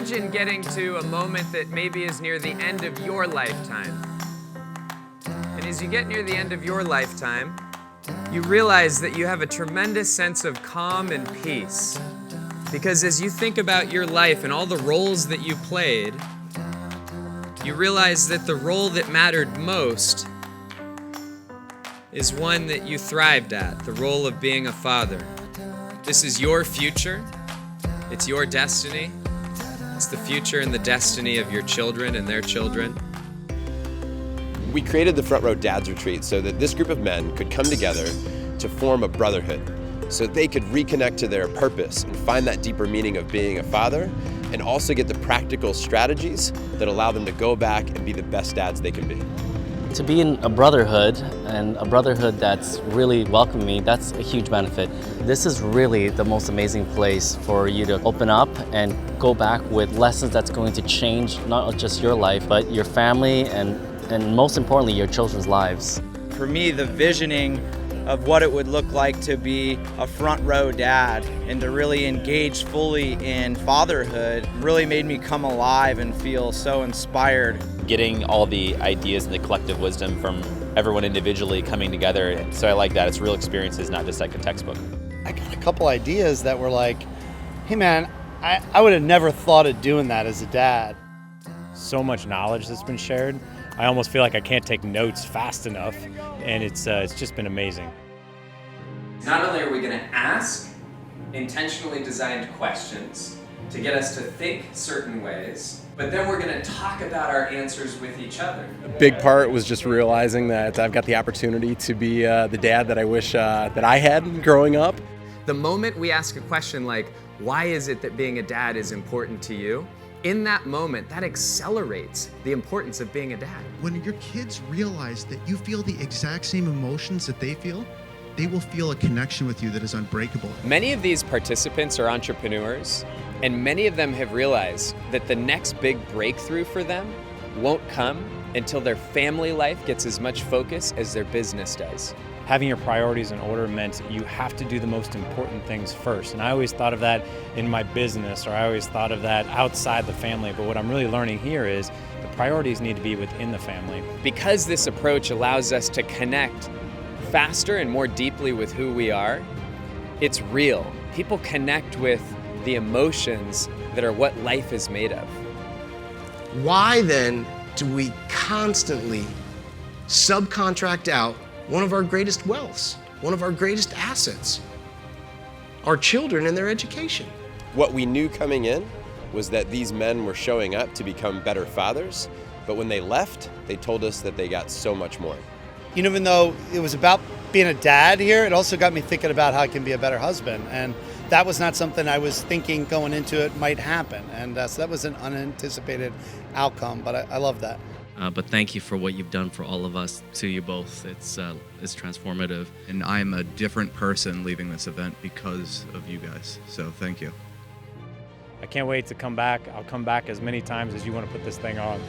imagine getting to a moment that maybe is near the end of your lifetime. And as you get near the end of your lifetime, you realize that you have a tremendous sense of calm and peace. Because as you think about your life and all the roles that you played, you realize that the role that mattered most is one that you thrived at, the role of being a father. This is your future. It's your destiny. It's the future and the destiny of your children and their children. We created the Front Row Dads Retreat so that this group of men could come together to form a brotherhood, so they could reconnect to their purpose and find that deeper meaning of being a father, and also get the practical strategies that allow them to go back and be the best dads they can be. To be in a brotherhood, and a brotherhood that's really welcoming me, that's a huge benefit. This is really the most amazing place for you to open up and go back with lessons that's going to change not just your life, but your family and most importantly, your children's lives. For me, the visioning of what it would look like to be a front row dad and to really engage fully in fatherhood really made me come alive and feel so inspired. Getting all the ideas and the collective wisdom from everyone individually coming together. So I like that. It's real experiences, not just like a textbook. I got a couple ideas that were like, hey man, I would have never thought of doing that as a dad. So much knowledge that's been shared. I almost feel like I can't take notes fast enough, and it's just been amazing. Not only are we going to ask intentionally designed questions to get us to think certain ways, but then we're going to talk about our answers with each other. A big part was just realizing that I've got the opportunity to be the dad that I wish that I had growing up. The moment we ask a question like, why is it that being a dad is important to you? In that moment, that accelerates the importance of being a dad. When your kids realize that you feel the exact same emotions that they feel, they will feel a connection with you that is unbreakable. Many of these participants are entrepreneurs, and many of them have realized that the next big breakthrough for them won't come until their family life gets as much focus as their business does. Having your priorities in order meant you have to do the most important things first. And I always thought of that in my business, or I always thought of that outside the family. But what I'm really learning here is the priorities need to be within the family. Because this approach allows us to connect faster and more deeply with who we are, it's real. People connect with the emotions that are what life is made of. Why then do we constantly subcontract out one of our greatest wealths, one of our greatest assets, our children and their education? What we knew coming in was that these men were showing up to become better fathers, but when they left, they told us that they got so much more. You know, even though it was about being a dad here, it also got me thinking about how I can be a better husband. And that was not something I was thinking going into it might happen. And so that was an unanticipated outcome, but I love that. But thank you for what you've done for all of us, to you both. It's transformative. And I'm a different person leaving this event because of you guys. So thank you. I can't wait to come back. I'll come back as many times as you want to put this thing on.